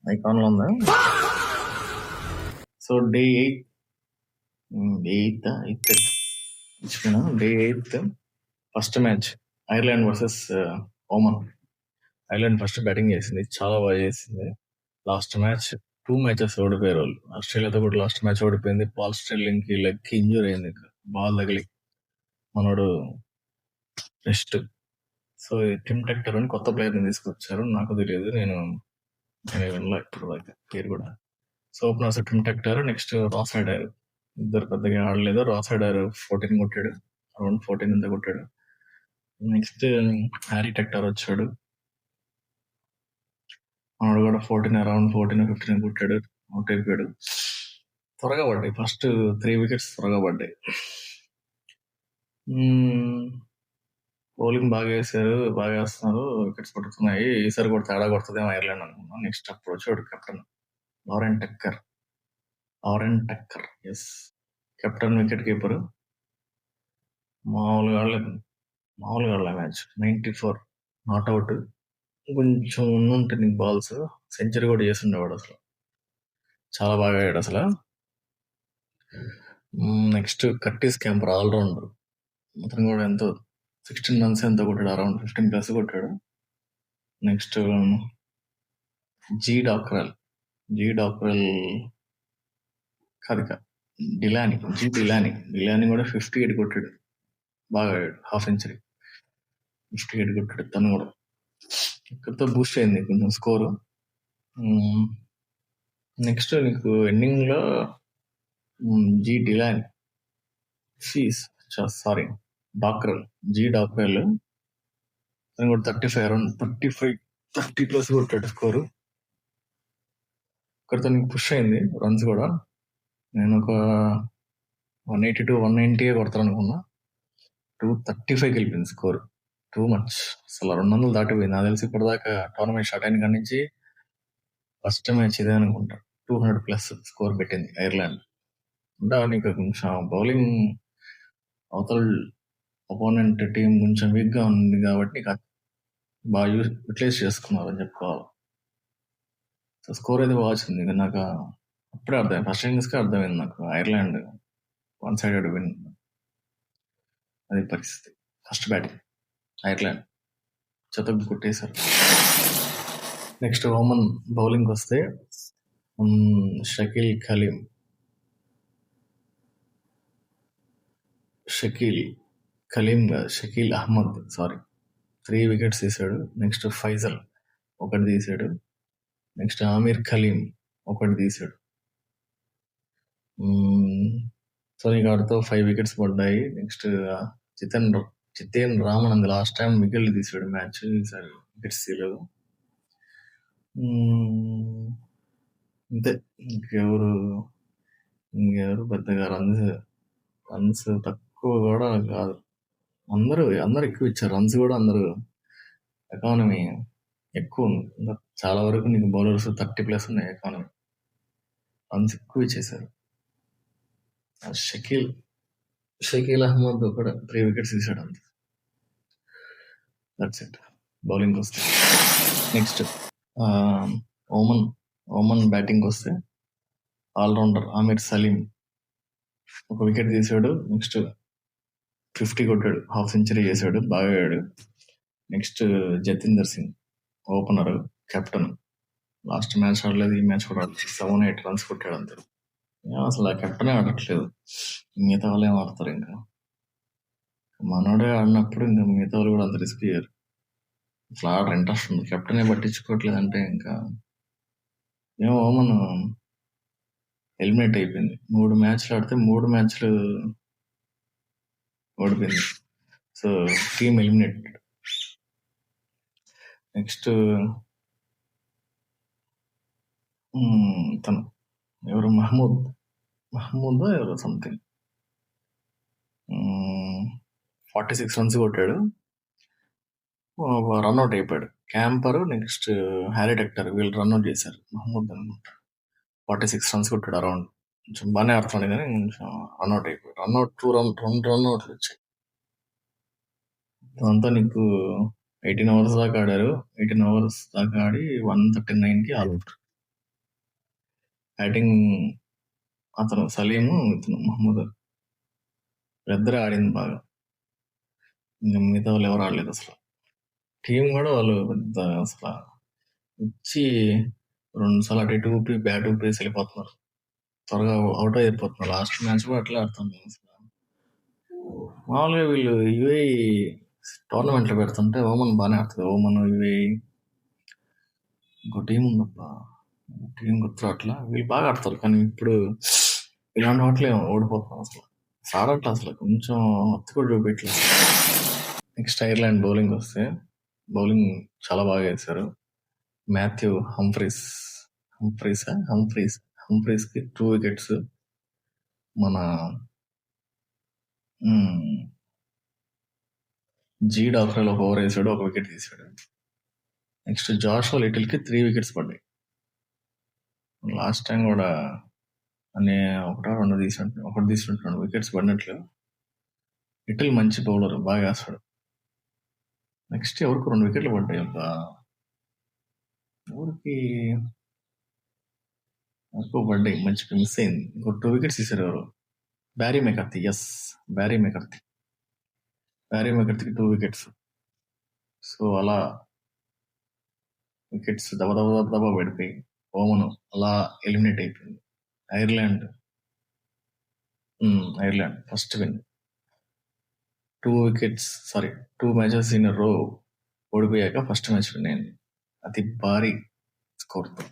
ఐకాన్లో ఉందా? So day 8 day 8 first match Ireland versus Oman. Ireland first batting చేసింది, చాలా బాగా చేసింది. లాస్ట్ మ్యాచ్ 2 మ్యాచెస్ ఓడిపోయారు వాళ్ళు. ఆస్ట్రేలియాతో కూడా లాస్ట్ మ్యాచ్ ఓడిపోయింది. పాల్ స్టెర్లింగ్ కి లెగ్ కి ఇంజూర్ అయింది, బాల్ తగిలి. మనోడు రెస్ట్. సో టిమ్ టెక్టర్ అని కొత్త ప్లేయర్ని తీసుకొచ్చారు, నాకు తెలియదు, నేను వినలే ఇప్పుడు దాకా పేరు కూడా. So openers Tim Tector, next Ross Adair. ఇద్దరు పెద్దగా ఆడలేదు. రాస్ హైడర్ 14 కొట్టాడు, అరౌండ్ 14 ఎంత కొట్టాడు. నెక్స్ట్ హ్యారీ టెక్టర్ వచ్చాడు, మనోడు కూడా 14 అరౌండ్ 14-15 కొట్టాడు, అవుట్ అయిపోయాడు. త్వరగా పడ్డాయి, ఫస్ట్ 3 వికెట్స్ త్వరగా పడ్డాయి. బౌలింగ్ బాగా వేసారు, బాగా వేస్తున్నారు, వికెట్స్ పడుతున్నాయి. ఈసారి కూడా తేడా కొడుతుందేమో ఐర్లాండ్ అనుకున్నాను. నెక్స్ట్ అప్పుడు వచ్చాడు captain Lorcan Tucker. Yes, captain, wicket keeper. మామూలుగా ఆడలే మ్యాచ్. 94 నాట్అవుట్. కొంచెం ఉంటే నీకు బాల్స్ సెంచరీ కూడా చేసిండేవాడు అసలు, చాలా బాగా ఆడాడు అసలు. నెక్స్ట్ కర్టిస్ క్యాంపర్ ఆల్రౌండర్, అతను కూడా ఎంతో 16 రన్స్ ఎంతో కొట్టాడు, అరౌండ్ 15+ కొట్టాడు. నెక్స్ట్ జీ డాక్రల్ డిలానీ కూడా 58 కొట్టాడు, బాగా ఆడాడు, హాఫ్ సెంచరీ, 58 కొట్టాడు తను కూడా. ఇక్కడితో బూస్ట్ అయింది కొంచెం స్కోరు. నెక్స్ట్ నీకు ఎండింగ్ లో జీ డిలానీ సారీ డాక్రల్ తను కూడా 35 అరౌండ్ 30+ కొట్టాడు స్కోరు. ఇక్కడితో నీకు పుష్ అయింది రన్స్ కూడా. నేను ఒక 180-190 కొడతాను అనుకున్నా, 235 వెళ్ళిపోయింది స్కోర్. టూ మచ్ అసలు, 200 దాటిపోయింది. నాకు తెలిసి ఇప్పటిదాకా టోర్నమెంట్ స్టార్ట్ అయిన కాడి నుంచి ఫస్ట్ మ్యాచ్ ఇదే అనుకుంటా. 200+ స్కోర్ పెట్టింది ఐర్లాండ్. అంటే నీకు కొంచెం బౌలింగ్ అవతల అపోనెంట్ టీం కొంచెం వీక్గా ఉంది కాబట్టి బాగా యూటిలైజ్ చేసుకున్నారు అని చెప్పుకోవాలి. సో స్కోర్ అయితే బాగా వచ్చింది. నాకు అప్పుడే అర్థమైంది, ఫస్ట్ ఇన్నింగ్స్కే అర్థమైంది నాకు, ఐర్లాండ్ 1-sided విన్. అది పరిస్థితి. ఫస్ట్ బ్యాటింగ్ ఐర్లాండ్ చెతకు కొట్టేశారు. నెక్స్ట్ ఓమన్ బౌలింగ్ వస్తే షకీల్ అహ్మద్ 3 వికెట్స్ తీశాడు. నెక్స్ట్ ఫైజల్ 1 తీశాడు. నెక్స్ట్ ఆమిర్ ఖలీం 1 తీశాడు. సో నీకు ఆడితో 5 వికెట్స్ పడ్డాయి. Next Jiten Ramanand last time వికెట్లు తీసాడు మ్యాచ్, ఈసారి వికెట్స్ తీయలేదు. అంతే, ఇంకెవరు పెద్దగా రన్స్ తక్కువ కూడా కాదు, అందరూ ఎక్కువ ఇచ్చారు రన్స్ కూడా. అందరూ ఎకానమీ ఎక్కువ ఉంది, చాలా వరకు నీకు బౌలర్స్ 30+ ఉన్నాయి ఎకానమీ, రన్స్ ఎక్కువ ఇచ్చేసారు. షకీల్ అహ్మద్ కూడా 3 వికెట్స్ తీసాడు అంతే. దట్స్ ఇట్ బౌలింగ్ వస్తే. నెక్స్ట్ ఓమన్ బ్యాటింగ్ వస్తే ఆల్రౌండర్ ఆమిర్ సలీం 1 వికెట్ తీసాడు. నెక్స్ట్ 50 కొట్టాడు, హాఫ్ సెంచరీ చేశాడు, బాగా ఆడాడు. Next Jatinder Singh opener, captain. Last match ఆడలేదు, ఈ మ్యాచ్ కూడా 7-8 రన్స్ కొట్టాడు అంతే. అసలు ఆ కెప్టెనే ఆడట్లేదు, మిగతా వాళ్ళు ఏం ఆడతారు. ఇంకా మనోడే ఆడినప్పుడు ఇంకా మిగతా వాళ్ళు కూడా అంత రిస్క్ చేయరు. అసలు ఆడరు, ఇంట్రెస్ట్ ఉంది. కెప్టెనే పట్టించుకోవట్లేదు అంటే ఇంకా ఏమో. ఓమన్ ఎలిమినేట్ అయిపోయింది. 3 మ్యాచ్లు ఆడితే 3 మ్యాచ్లు ఓడిపోయింది. So team eliminate. నెక్స్ట్ తను ఎవరు, మహమూద్ ఎవరు సంథింగ్, 46 రన్స్ కొట్టాడు, రన్అట్ అయిపోయాడు. క్యాంపర్, నెక్స్ట్ హ్యారీ టెక్టర్, వీళ్ళు రన్అట్ చేశారు. మహమూద్ అనుకుంటా 46 రన్స్ కొట్టాడు, అరౌండ్. కొంచెం బాగానే ఆడుతున్నాడు కానీ కొంచెం రన్అట్ అయిపోయాడు. 2 రన్అట్లు వచ్చాయి. దాంతో నీకు 18 ఓవర్స్ దాకా ఆడారు. 18 ఓవర్స్ దాకా ఆడి 139కి ఆల్ అవుట్. బ్యాటింగ్ అతను సలీము, ఇతను మహమ్మద్ ఇద్దరే ఆడింది బాగా. ఇంక మిగతా వాళ్ళు ఎవరు ఆడలేదు అసలు. టీం కూడా వాళ్ళు పెద్ద అసలు ఇచ్చి 2 సార్లు అటు ఇటు ఊపి బ్యాట్ ఊపేసి వెళ్ళిపోతున్నారు. త్వరగా అవుట్ అయిపోతున్నారు. లాస్ట్ మ్యాచ్ కూడా అట్లే ఆడుతుంది అసలు. మామూలుగా వీళ్ళు యూఏఈ టోర్నమెంట్లు పెడుతుంటే ఓమన్ బాగానే ఆడుతుంది. ఓమన్, యూఏఈ, ఇంకో టీం ఉందబ్బా, టీం గుర్తు అట్లా. వీళ్ళు బాగా ఆడతారు. కానీ ఇప్పుడు ఇలాంటి వాటిలో ఓడిపోతున్నాం అసలు. ఆడట్లా అసలు, కొంచెం హత్తు కూడా చూపించలేదు. నెక్స్ట్ ఐర్లాండ్ బౌలింగ్ వస్తే, బౌలింగ్ చాలా బాగా వేశారు. మాథ్యూ హంఫ్రీస్కి 2 వికెట్స్. మన జీ డాక్టర్లో ఒక ఓవర్ వేసాడు, 1 వికెట్ తీసాడు. నెక్స్ట్ జాషువా లిటిల్కి 3 వికెట్స్ పడ్డాయి. లాస్ట్ టైం కూడా అనే ఒకటి తీసుకుంటున్నాడు వికెట్స్ పడినట్లు. లిటిల్ మంచి బౌలర్, బాగా వేస్తాడు. నెక్స్ట్ ఎవరికి 2 వికెట్లు పడ్డాయి. ఊరికి పడ్డాయి, మంచిగా మిస్ అయింది. ఇంకో 2 వికెట్స్ తీశారు ఎవరు, బ్యారీ మెకర్తీ. బ్యారీ మెకర్తీకి 2 వికెట్స్. సో అలా వికెట్స్ దబా పడిపోయి ఓమన్ అలా ఎలిమినేట్ అయిపోయింది. Ireland first win. 2 matches in row ఓడిపోయాక ఫస్ట్ మ్యాచ్ విన్ అయింది, అతి భారీ స్కోర్తో.